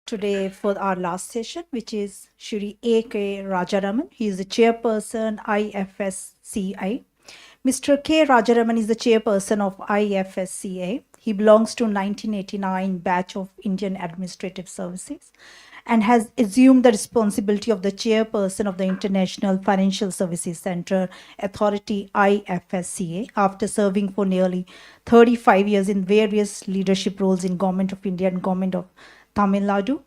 today for our last session, which is Shri A.K. Rajaraman. He is the chairperson IFSCI. Mr. K. Rajaraman is the chairperson of IFSCA. He belongs to 1989 batch of Indian Administrative Services and has assumed the responsibility of the chairperson of the International Financial Services Center Authority IFSCA after serving for nearly 35 years in various leadership roles in Government of India and Government of Tamil Nadu.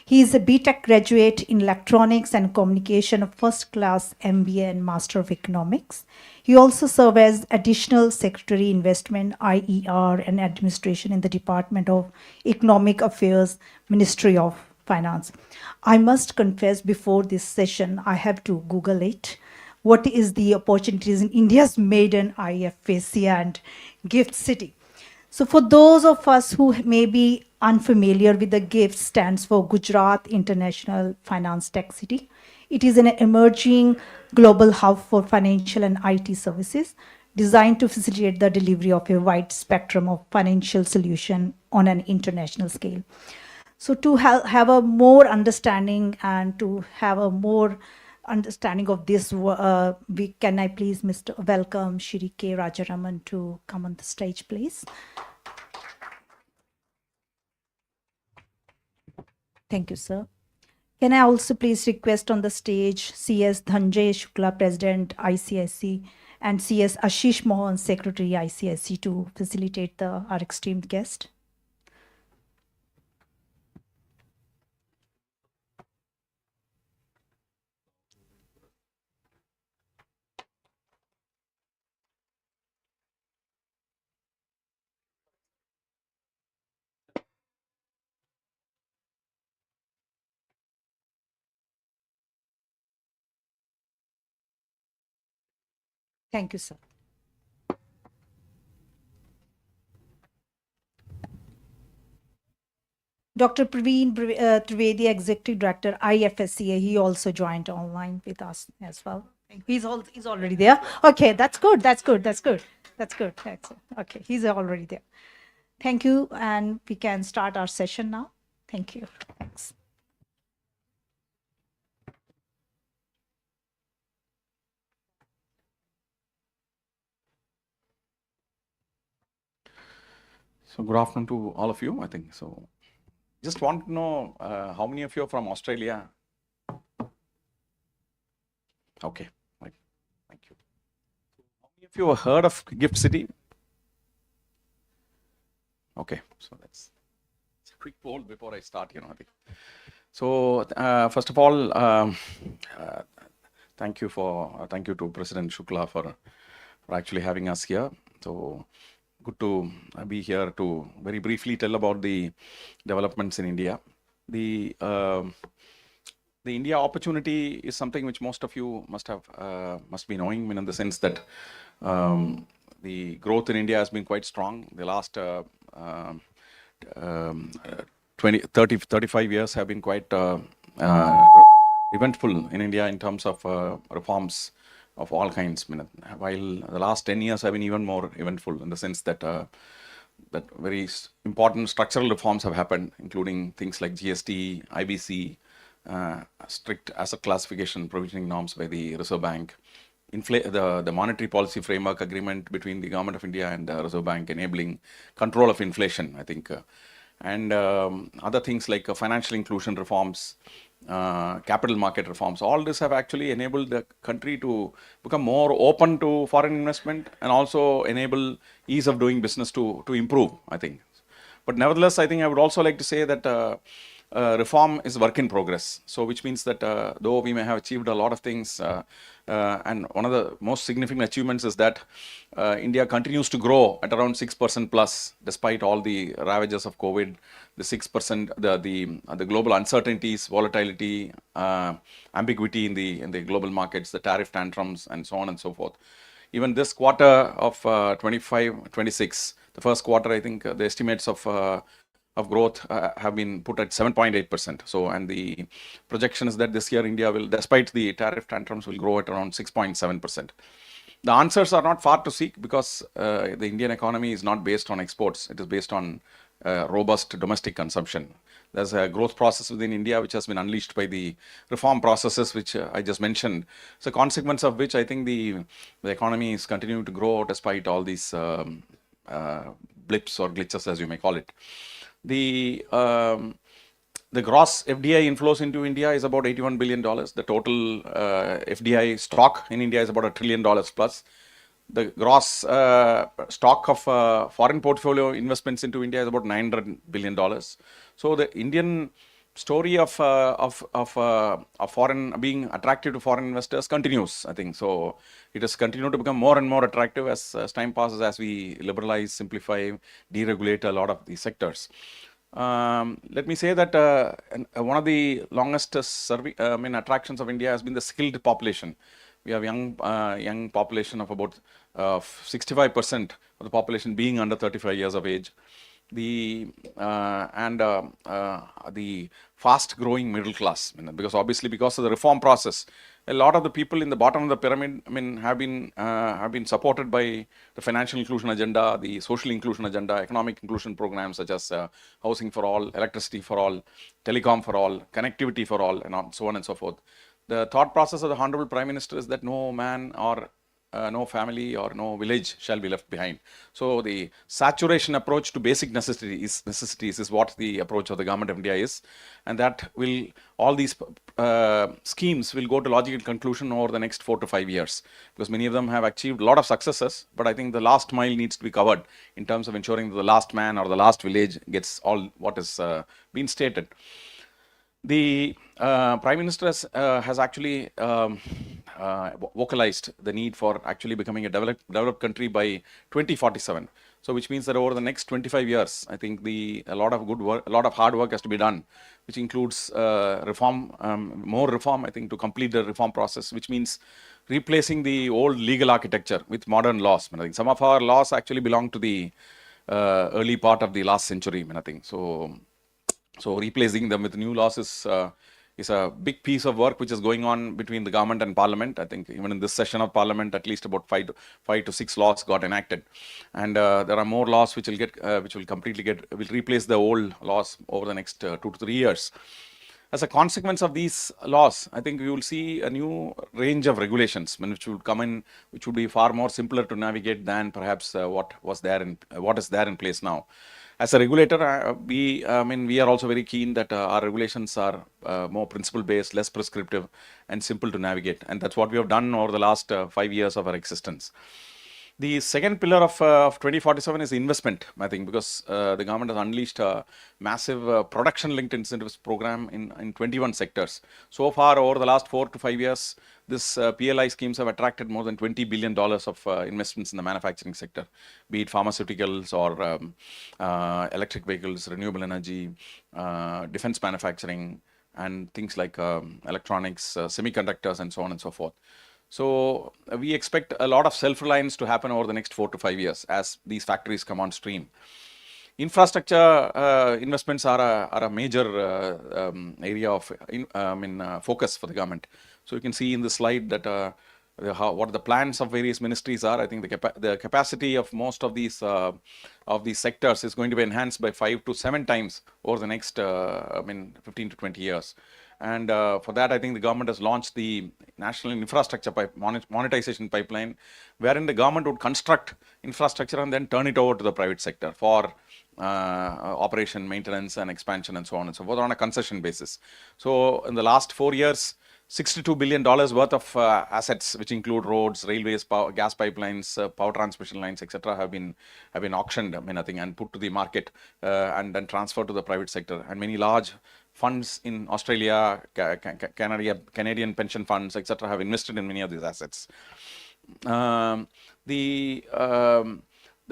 He is a BTech graduate in Electronics and Communication of first class MBA and Master of Economics. He also served as Additional Secretary Investment, IER and Administration in the Department of Economic Affairs, Ministry of Finance. I must confess before this session, I have to Google it. What is the opportunities in India's maiden IFSC and gift city? So for those of us who may be unfamiliar with the GIFT stands for Gujarat International Finance Tech City. It is an emerging global hub for financial and IT services designed to facilitate the delivery of a wide spectrum of financial solution on an international scale. So to have a more understanding and to have a more understanding of this, can I please welcome Shri K. Rajaraman to come on the stage, please. Thank you, sir. Can I also please request on the stage CS Dhanjay Shukla, President ICSC, and CS Ashish Mohan, Secretary ICSC, to facilitate our esteemed guest. Thank you, sir. Dr. Praveen Trivedi, Executive Director, IFSCA, he also joined online with us as well. He's already there. Okay, that's good. That's good. That's good. That's good. Excellent. Okay, he's already there. Thank you, and we can start our session now. Thank you. Thanks. So good afternoon to all of you, I think. So just want to know how many of you are from Australia? Okay, right. Thank you. How many of you have heard of Gift City? Okay, so it's a quick poll before I start, I think. So first of all, thank you to President Shukla for actually having us here. So good to be here to very briefly tell about the developments in India. The India opportunity is something which most of you must be knowing, in the sense that the growth in India has been quite strong. The last 35 years have been quite eventful in India in terms of reforms of all kinds. While the last 10 years have been even more eventful in the sense that that very important structural reforms have happened, including things like GST, IBC, strict asset classification provisioning norms by the Reserve Bank, the monetary policy framework agreement between the Government of India and the Reserve Bank enabling control of inflation, I think, and other things like financial inclusion reforms, capital market reforms. All this have actually enabled the country to become more open to foreign investment and also enable ease of doing business to improve, I think. But nevertheless, I think I would also like to say that reform is work in progress. So which means that though we may have achieved a lot of things, and one of the most significant achievements is that India continues to grow at around 6% plus, despite all the ravages of COVID, the 6%, the global uncertainties, volatility, ambiguity in the global markets, the tariff tantrums, and so on and so forth. Even this quarter of 25-26, the first quarter, I think the estimates of growth have been put at 7.8%. So, and the projection is that this year India will, despite the tariff tantrums, will grow at around 6.7%. The answers are not far to seek because the Indian economy is not based on exports. It is based on robust domestic consumption. There's a growth process within India which has been unleashed by the reform processes which I just mentioned. So, consequence of which I think the economy is continuing to grow despite all these blips or glitches, as you may call it. The gross FDI inflows into India is about $81 billion. The total FDI stock in India is about $1 trillion plus. The gross stock of foreign portfolio investments into India is about $900 billion. So the Indian story of foreign being attractive to foreign investors continues, I think. So it has continued to become more and more attractive as time passes, as we liberalize, simplify, deregulate a lot of these sectors. Let me say that one of the longest attractions of India has been the skilled population. We have young population of about 65% of the population being under 35 years of age. The fast growing middle class, because obviously because of the reform process, a lot of the people in the bottom of the pyramid, have been supported by the financial inclusion agenda, the social inclusion agenda, economic inclusion programs such as housing for all, electricity for all, telecom for all, connectivity for all, and so on and so forth. The thought process of the Honorable Prime Minister is that no man or no family or no village shall be left behind. So the saturation approach to basic necessities is what the approach of the government of India is, and that will, all these schemes will go to logical conclusion over the next 4 to 5 years, because many of them have achieved a lot of successes, but I think the last mile needs to be covered in terms of ensuring that the last man or the last village gets all what is been stated. The Prime Minister has actually vocalized the need for actually becoming a developed country by 2047. So, which means that over the next 25 years, I think a lot of good work, a lot of hard work has to be done, which includes reform, more reform, I think, to complete the reform process, which means replacing the old legal architecture with modern laws. I think some of our laws actually belong to the early part of the last century. I think so replacing them with new laws is a big piece of work which is going on between the government and parliament. I think even in this session of parliament, at least about five to six laws got enacted, and there are more laws which will replace the old laws over the next 2 to 3 years. As a consequence of these laws, I think we will see a new range of regulations which will come in, which would be far more simpler to navigate than perhaps what is there in place now. As a regulator, we are also very keen that our regulations are more principle-based, less prescriptive, and simple to navigate. And that's what we have done over the last 5 years of our existence. The second pillar of 2047 is investment, I think, because the government has unleashed a massive production-linked incentives program in 21 sectors. So far, over the last 4 to 5 years, this PLI schemes have attracted more than $20 billion of investments in the manufacturing sector, be it pharmaceuticals or electric vehicles, renewable energy, defense manufacturing, and things like electronics, semiconductors, and so on and so forth. So we expect a lot of self-reliance to happen over the next 4 to 5 years as these factories come on stream. Infrastructure investments are a major area of focus for the government. So you can see in the slide that what the plans of various ministries are. I think the capacity of most of these sectors is going to be enhanced by 5 to 7 times over the next 15 to 20 years. And for that, I think the government has launched the National Infrastructure Monetization Pipeline, wherein the government would construct infrastructure and then turn it over to the private sector for operation, maintenance, and expansion, and so on and so forth on a concession basis. So in the last 4 years, $62 billion worth of assets, which include roads, railways, gas pipelines, power transmission lines, etc., have been auctioned, and put to the market and then transferred to the private sector. And many large funds in Australia, Canadian pension funds, etc., have invested in many of these assets. The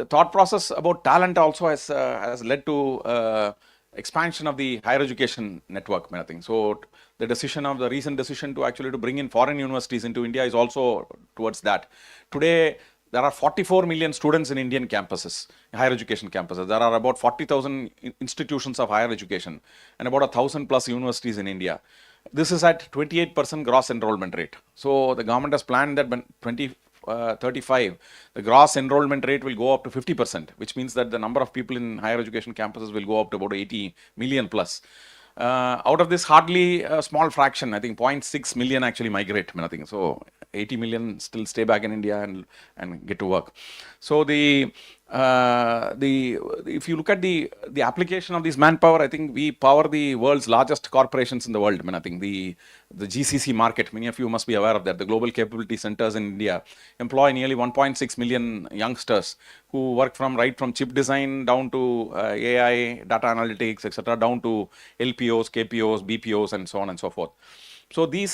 thought process about talent also has led to expansion of the higher education network. So the recent decision to bring in foreign universities into India is also towards that. Today, there are 44 million students in Indian campuses, higher education campuses. There are about 40,000 institutions of higher education and about 1,000 plus universities in India. This is at 28% gross enrollment rate. So the government has planned that by 35, the gross enrollment rate will go up to 50%, which means that the number of people in higher education campuses will go up to about 80 million plus. Out of this, hardly a small fraction, I think 0.6 million actually migrate. I think so. 80 million still stay back in India and get to work. So if you look at the application of this manpower, I think we power the world's largest corporations in the world. I think the GCC market, many of you must be aware of that. The global capability centers in India employ nearly 1.6 million youngsters who work right from chip design down to AI, data analytics, etc., down to LPOs, KPOs, BPOs, and so on and so forth. So the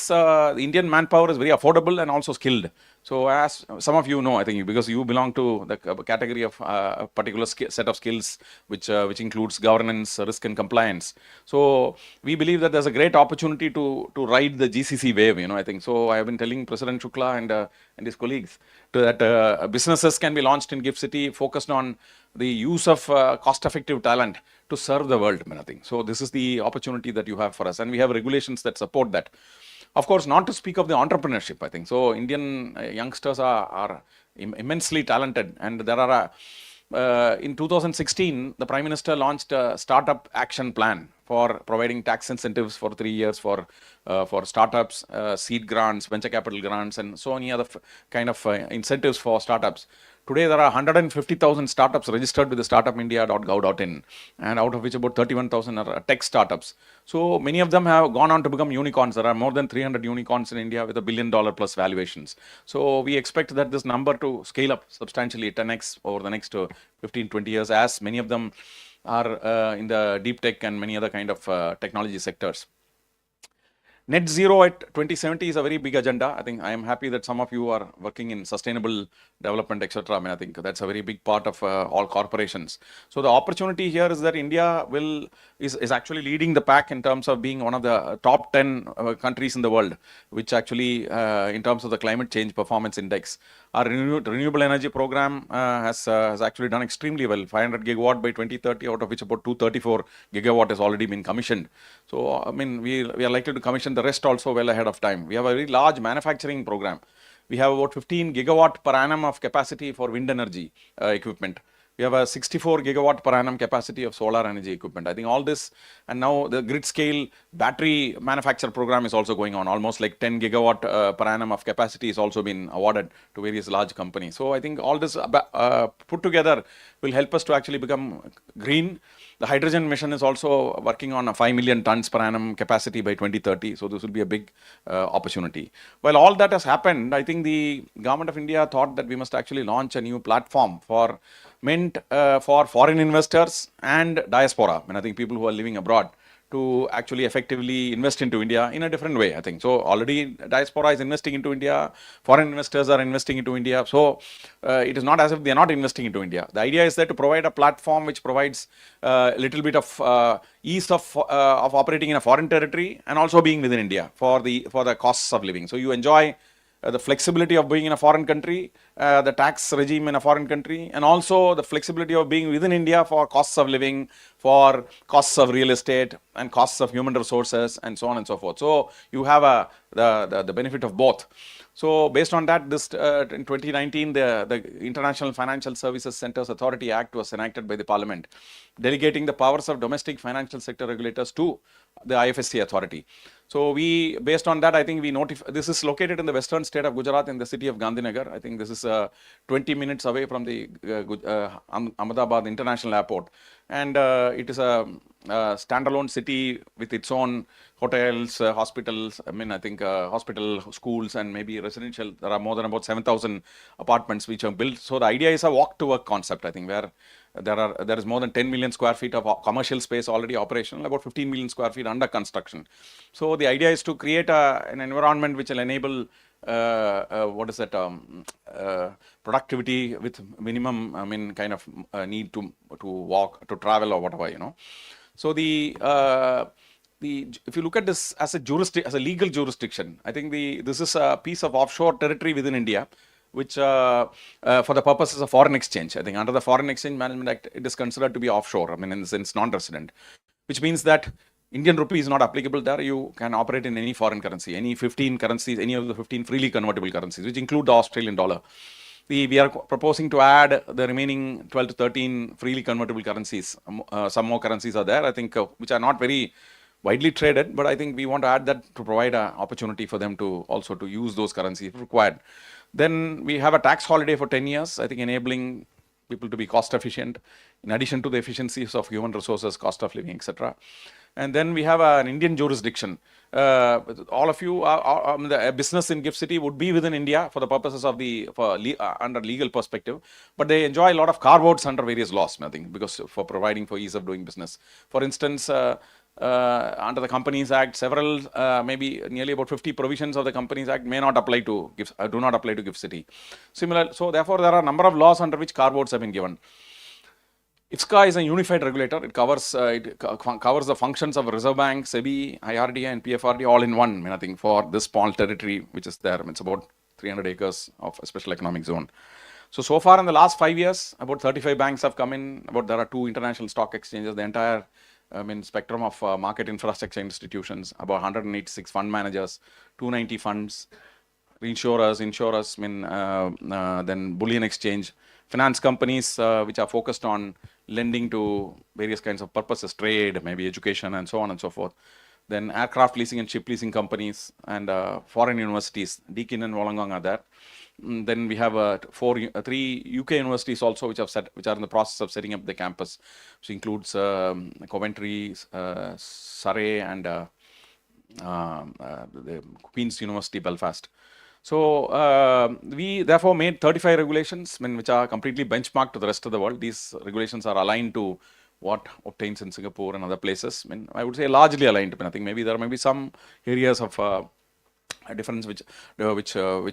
Indian manpower is very affordable and also skilled. So as some of you know, I think because you belong to the category of a particular set of skills, which includes governance, risk, and compliance. So we believe that there's a great opportunity to ride the GCC wave. I think so. I have been telling President Shukla and his colleagues that businesses can be launched in GIFT City, focused on the use of cost-effective talent to serve the world. I think so. This is the opportunity that you have for us, and we have regulations that support that. Of course, not to speak of the entrepreneurship, I think. So Indian youngsters are immensely talented, and there are in 2016, the Prime Minister launched a startup action plan for providing tax incentives for 3 years for startups, seed grants, venture capital grants, and so many other kind of incentives for startups. Today, there are 150,000 startups registered with the startupindia.gov.in, and out of which about 31,000 are tech startups. So many of them have gone on to become unicorns. There are more than 300 unicorns in India with $1 billion plus valuations. So we expect that this number to scale up substantially, 10x over the next 15, 20 years, as many of them are in the deep tech and many other kind of technology sectors. Net zero at 2070 is a very big agenda. I think I am happy that some of you are working in sustainable development, etc. I think that's a very big part of all corporations. So the opportunity here is that India is actually leading the pack in terms of being one of the top 10 countries in the world, which actually in terms of the climate change performance index. Our renewable energy program has actually done extremely well. 500 gigawatt by 2030, out of which about 234 gigawatt has already been commissioned. So I mean, we are likely to commission the rest also well ahead of time. We have a very large manufacturing program. We have about 15 gigawatt per annum of capacity for wind energy equipment. We have a 64 gigawatt per annum capacity of solar energy equipment. I think all this, and now the grid scale battery manufacture program is also going on. Almost like 10 gigawatt per annum of capacity has also been awarded to various large companies. So I think all this put together will help us to actually become green. The hydrogen mission is also working on a 5 million tons per annum capacity by 2030. So this will be a big opportunity. While all that has happened, I think the government of India thought that we must actually launch a new platform meant for foreign investors and diaspora. I think people who are living abroad to actually effectively invest into India in a different way, I think. So already diaspora is investing into India, foreign investors are investing into India. So it is not as if they are not investing into India. The idea is that to provide a platform which provides a little bit of ease of operating in a foreign territory and also being within India for the costs of living. So you enjoy the flexibility of being in a foreign country, the tax regime in a foreign country, and also the flexibility of being within India for costs of living, for costs of real estate, and costs of human resources, and so on and so forth. So you have the benefit of both. So based on that, this in 2019, the International Financial Services Centers Authority Act was enacted by the Parliament, delegating the powers of domestic financial sector regulators to the IFSC authority. So based on that, I think this is located in the western state of Gujarat in the city of Gandhinagar. I think this is 20 minutes away from the Ahmedabad International Airport. And it is a standalone city with its own hotels, hospitals, I think hospital, schools, and maybe residential. There are more than about 7,000 apartments which are built. So the idea is a walk to work concept, I think, where there is more than 10 million square feet of commercial space already operational, about 15 million square feet under construction. So the idea is to create an environment which will enable productivity with minimum, kind of need to walk, to travel or whatever, So if you look at this as a legal jurisdiction, I think this is a piece of offshore territory within India, which for the purposes of foreign exchange, I think under the Foreign Exchange Management Act, it is considered to be offshore, in the sense non-resident, which means that Indian rupee is not applicable there. You can operate in any foreign currency, any 15 currencies, any of the 15 freely convertible currencies, which include the Australian dollar. We are proposing to add the remaining 12 to 13 freely convertible currencies. Some more currencies are there, I think, which are not very widely traded, but I think we want to add that to provide an opportunity for them to also to use those currencies if required. Then we have a tax holiday for 10 years, I think, enabling people to be cost efficient, in addition to the efficiencies of human resources, cost of living, etc. And then we have an Indian jurisdiction. All of you, the business in GIFT City would be within India for the purposes of under legal perspective, but they enjoy a lot of carve-outs under various laws, I think, because for providing for ease of doing business. For instance, under the Companies Act, several, maybe nearly about 50 provisions of the Companies Act may not apply to do not apply to GIFT City. Similar, so therefore, there are a number of laws under which carve-outs have been given. IFSC is a unified regulator. It covers the functions of Reserve Bank, SEBI, IRDA, and PFRD all in one. I think for this small territory which is there, it's about 300 acres of a special economic zone. So far in the last 5 years, about 35 banks have come in. There are 2 international stock exchanges. The entire spectrum of market infrastructure institutions. About 186 fund managers, 290 funds, reinsurers, insurers. Then bullion exchange. Finance companies which are focused on lending to various kinds of purposes, trade, maybe education, and so on and so forth. Then aircraft leasing and ship leasing companies and foreign universities, Deakin and Wollongong are there. Then we have 3 UK universities also which are in the process of setting up the campus, which includes Coventry, Surrey, and the Queen's University, Belfast. So we therefore made 35 regulations which are completely benchmarked to the rest of the world. These regulations are aligned to what obtains in Singapore and other places. I would say largely aligned. I think maybe there may be some areas of a difference which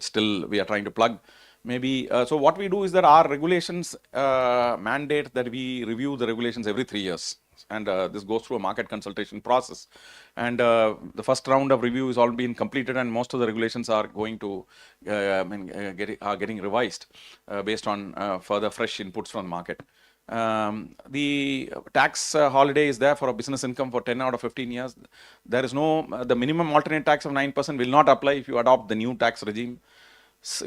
still we are trying to plug. Maybe so what we do is that our regulations mandate that we review the regulations every 3 years. And this goes through a market consultation process. And the first round of review is all been completed, and most of the regulations are going to getting revised based on further fresh inputs from the market. The tax holiday is there for a business income for 10 out of 15 years. There is the minimum alternate tax of 9% will not apply if you adopt the new tax regime.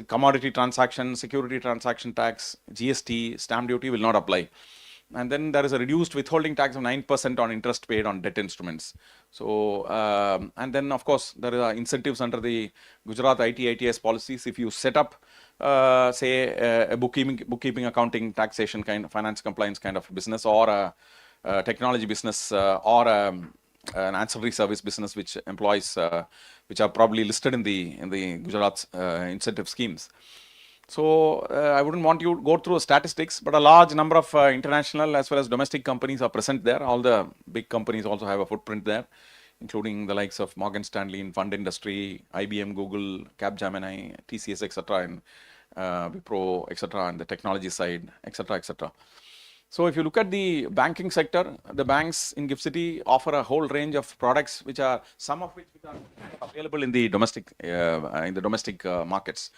Commodity transaction, security transaction tax, GST, stamp duty will not apply. And then there is a reduced withholding tax of 9% on interest paid on debt instruments. So, and then of course, there are incentives under the Gujarat IT/ITS policies. If you set up, say, a bookkeeping, accounting, taxation kind of finance compliance kind of business, or a technology business, or an ancillary service business which employs, which are probably listed in the Gujarat's incentive schemes. So I wouldn't want you to go through statistics, but a large number of international as well as domestic companies are present there. All the big companies also have a footprint there, including the likes of Morgan Stanley in fund industry, IBM, Google, Capgemini, TCS, etc., and Wipro, etc., and the technology side, etc., etc. So if you look at the banking sector, the banks in GIFT City offer a whole range of products, which are some of which are available in the domestic markets.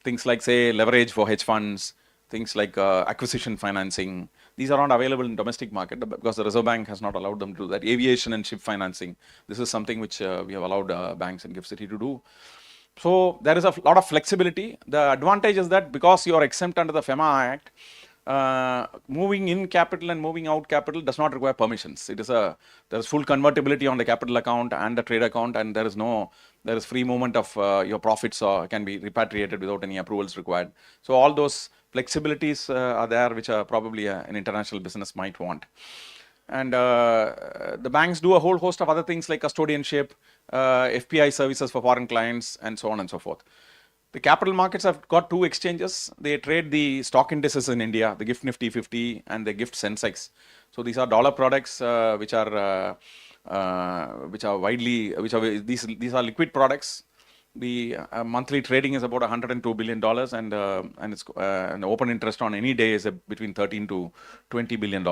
Things like, say, leverage for hedge funds, things like acquisition financing. These are not available in domestic market because the Reserve Bank has not allowed them to do that. Aviation and ship financing. This is something which we have allowed banks in GIFT City to do. So there is a lot of flexibility. The advantage is that because you are exempt under the FEMA Act, moving in capital and moving out capital does not require permissions. There is full convertibility on the capital account and the trade account, and there is free movement of your profits can be repatriated without any approvals required. So all those flexibilities are there, which are probably an international business might want. And the banks do a whole host of other things like custodianship, FPI services for foreign clients, and so on and so forth. The capital markets have got 2 exchanges. They trade the stock indices in India, the GIFT Nifty 50 and the GIFT Sensex. So these are dollar products which are liquid products. The monthly trading is about $102 billion, and it's an open interest on any day is between $13 to $20 billion.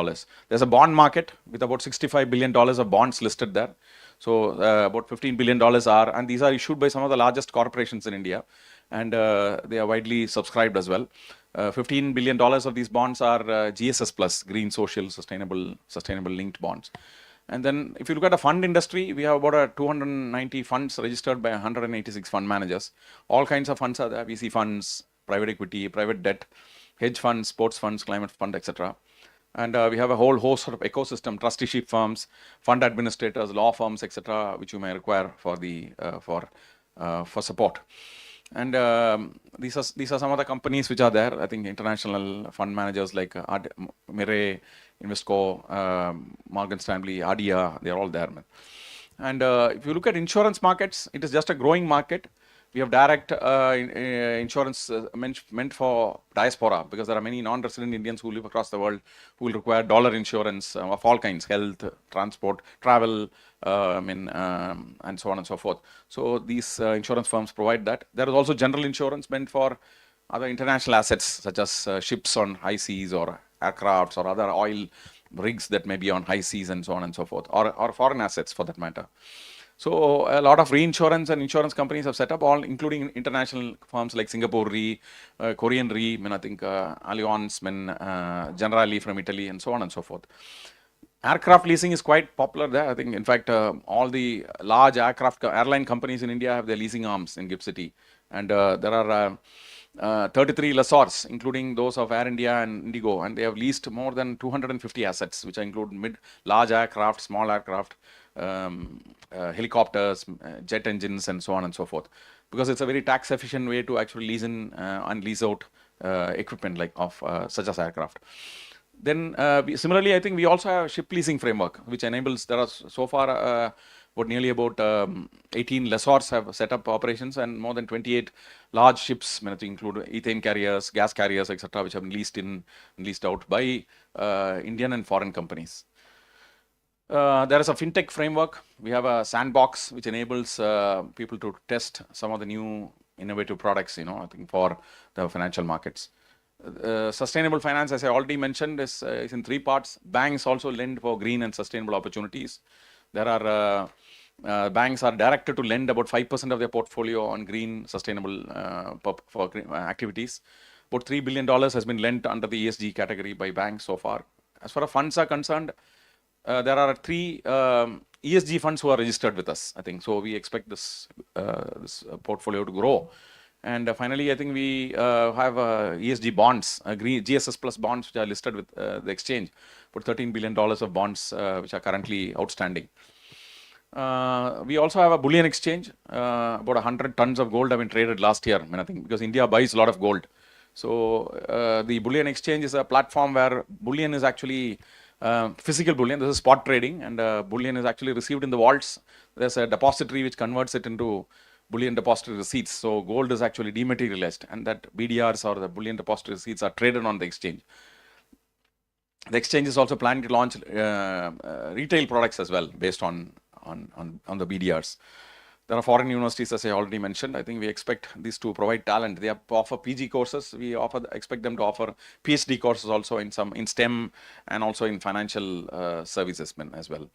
There's a bond market with about $65 billion of bonds listed there. So about $15 billion and these are issued by some of the largest corporations in India, and they are widely subscribed as well. $15 billion of these bonds are GSS plus, green, social, sustainable linked bonds. And then if you look at the fund industry, we have about 290 funds registered by 186 fund managers. All kinds of funds are there: VC funds, private equity, private debt, hedge funds, sports funds, climate fund, etc. And we have a whole host of ecosystem: trusteeship firms, fund administrators, law firms, etc., which you may require for the for support. And these are some of the companies which are there. I think international fund managers like Mirae, Invesco, Morgan Stanley, ADIA, they are all there. And if you look at insurance markets, it is just a growing market. We have direct insurance meant for diaspora, because there are many non-resident Indians who live across the world who will require dollar insurance of all kinds: health, transport, travel, and so on and so forth. So these insurance firms provide that. There is also general insurance meant for other international assets, such as ships on high seas, or aircrafts, or other oil rigs that may be on high seas, and so on and so forth, or foreign assets for that matter. So a lot of reinsurance and insurance companies have set up, all including international firms like Singapore Re, Korean Re, I think Allianz, Generali from Italy, and so on and so forth. Aircraft leasing is quite popular there. I think, in fact, all the large airline companies in India have their leasing arms in GIFT City. And there are 33 lessors, including those of Air India and Indigo, and they have leased more than 250 assets, which include large aircraft, small aircraft, helicopters, jet engines, and so on and so forth, because it's a very tax efficient way to actually lease in and lease out equipment like of such as aircraft. Then similarly, I think we also have a ship leasing framework, which enables, there are so far nearly about 18 lessors have set up operations, and more than 28 large ships, to include ethane carriers, gas carriers, etc., which have been leased out by Indian and foreign companies. There is a fintech framework. We have a sandbox which enables people to test some of the new innovative products, I think, for the financial markets. Sustainable finance, as I already mentioned, is in three parts. Banks also lend for green and sustainable opportunities. There are banks are directed to lend about 5% of their portfolio on green, sustainable activities. About $3 billion has been lent under the ESG category by banks so far. As far as funds are concerned, there are 3 ESG funds who are registered with us, I think. So we expect this portfolio to grow. And finally, I think we have ESG bonds, green GSS plus bonds, which are listed with the exchange, for $13 billion of bonds, which are currently outstanding. We also have a bullion exchange. About 100 tons of gold have been traded last year, I think, because India buys a lot of gold. So the bullion exchange is a platform where bullion is actually physical bullion. This is spot trading, and bullion is actually received in the vaults. There's a depository which converts it into bullion depository receipts. So gold is actually dematerialized, and that BDRs, or the bullion depository receipts, are traded on the exchange. The exchange is also planning to launch retail products as well, based on the BDRs. There are foreign universities, as I already mentioned. I think we expect these to provide talent. They offer PG courses. We expect them to offer PhD courses also in STEM, and also in financial services as well.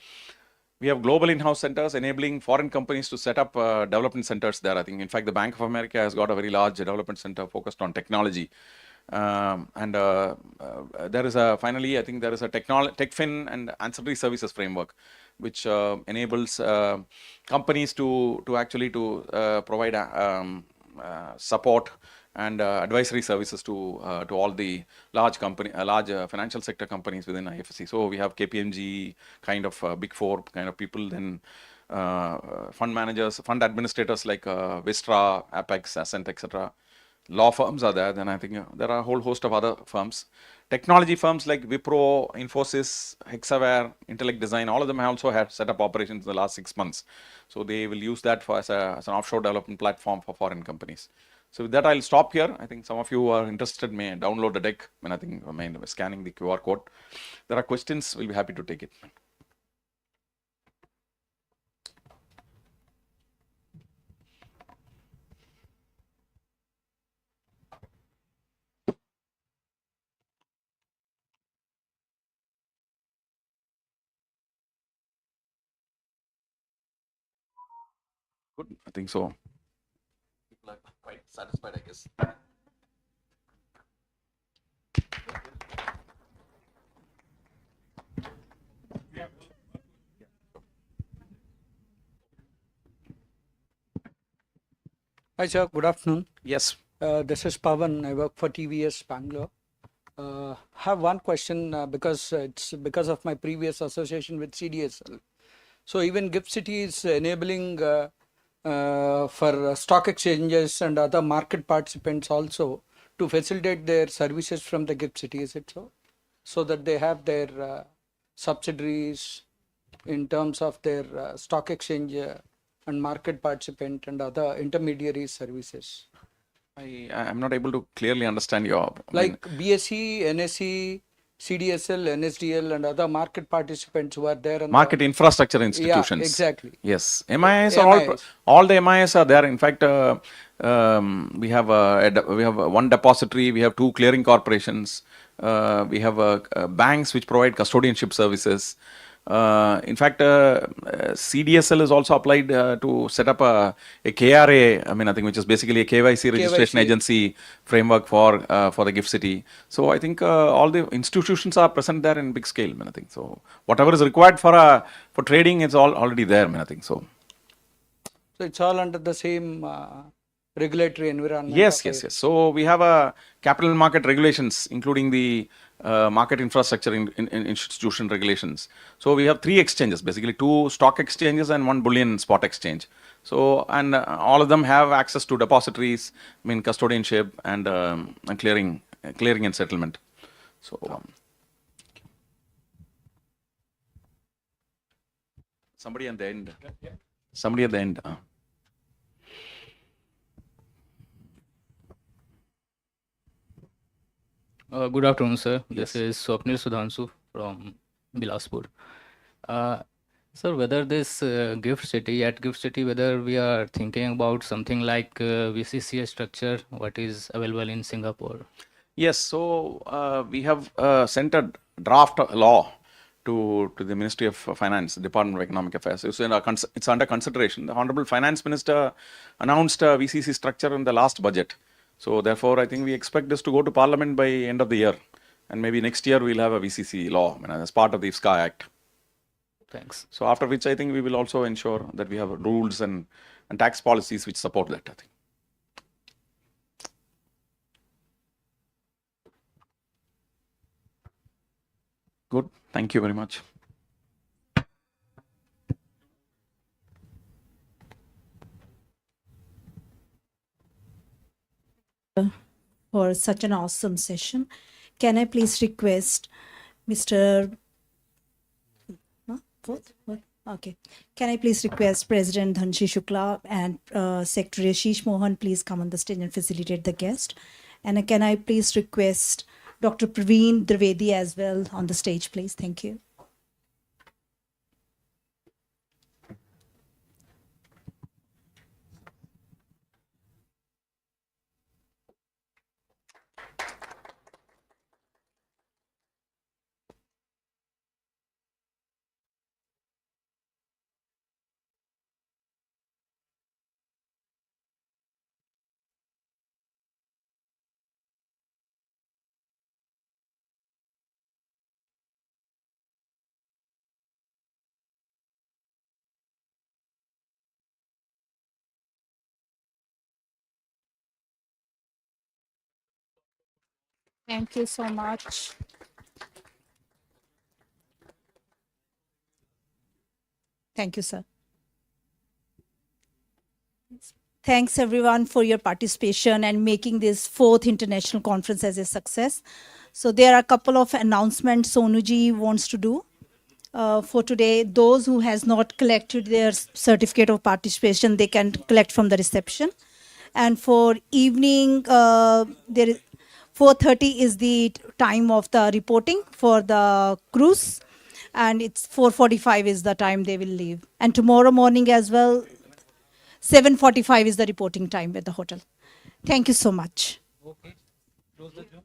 We have global in-house centers enabling foreign companies to set up development centers there. I think, in fact, the Bank of America has got a very large development center focused on technology. And there is finally, I think there is a TechFin and ancillary services framework, which enables companies to actually provide support and advisory services to all the large financial sector companies within IFSC. So we have KPMG kind of big four kind of people, then fund managers, fund administrators like Vistra, Apex, Ascent, etc. Law firms are there. Then I think there are a whole host of other firms. Technology firms like Wipro, Infosys, Hexaware, Intellect Design, all of them also have set up operations in the last 6 months. So they will use that as an offshore development platform for foreign companies. So with that, I'll stop here. I think some of you who are interested may download the deck when scanning the QR code. There are questions, we'll be happy to take it. Good, I think so. People are quite satisfied, I guess. Hi, sir. Good afternoon. Yes. This is Pavan. I work for TVS Bangalore. Have one question because it's because of my previous association with CDSL. So even Gift City is enabling for stock exchanges and other market participants also to facilitate their services from the Gift City. Is it so? So that they have their subsidiaries in terms of their stock exchange and market participant and other intermediary services. I'm not able to clearly understand your. Like BSE, NSE, CDSL, NSDL, and other market participants who are there. Market infrastructure institutions. Yeah, exactly. Yes, MIS are MIS. all the MIS are there. In fact, we have one depository, we have two clearing corporations, we have banks which provide custodianship services. In fact, CDSL is also applied to set up a KRA. I mean, I think which is basically a KYC registration KYC. agency framework for the Gift City. So I think all the institutions are present there in big scale. I mean, I think so. Whatever is required for trading is all already there. I mean, I think so. So it's all under the same regulatory environment. Yes. So we have a capital market regulations, including the market infrastructure in institution regulations. So we have 3 exchanges, basically 2 stock exchanges and 1 bullion spot exchange. So and all of them have access to depositories, I mean custodianship and clearing and settlement. So somebody at the end. Somebody at the end. Good afternoon, sir. Yes. This is Swapnil Sudhanshu from Bilaspur. Sir, whether this Gift City, whether we are thinking about something like VCCA structure, what is available in Singapore? Yes, so we have sent a draft law to the Ministry of Finance, Department of Economic Affairs. It's under consideration. The Honorable Finance Minister announced a VCC structure in the last budget. So therefore, I think we expect this to go to Parliament by end of the year. And maybe next year we'll have a VCC law as part of the IFSC Act. Thanks. So after which I think we will also ensure that we have rules and tax policies which support that, I think. Good. Thank you very much. For such an awesome session. Can I please request Mr. What? Okay. Can I please request President Dhanshi Shukla and Secretary Ashish Mohan please come on the stage and facilitate the guest? And can I please request Dr. Praveen Trivedi as well on the stage, please? Thank you. Thank you so much. Thank you, sir. Thanks everyone for your participation and making this 4th international conference as a success. So there are a couple of announcements Sonuji wants to do. For today, those who has not collected their certificate of participation, they can collect from the reception. And for evening, there is 4:30 is the time of the reporting for the cruise, and it's 4:45 is the time they will leave. And tomorrow morning as well, 7:45 is the reporting time at the hotel. Thank you so much. Okay. Close the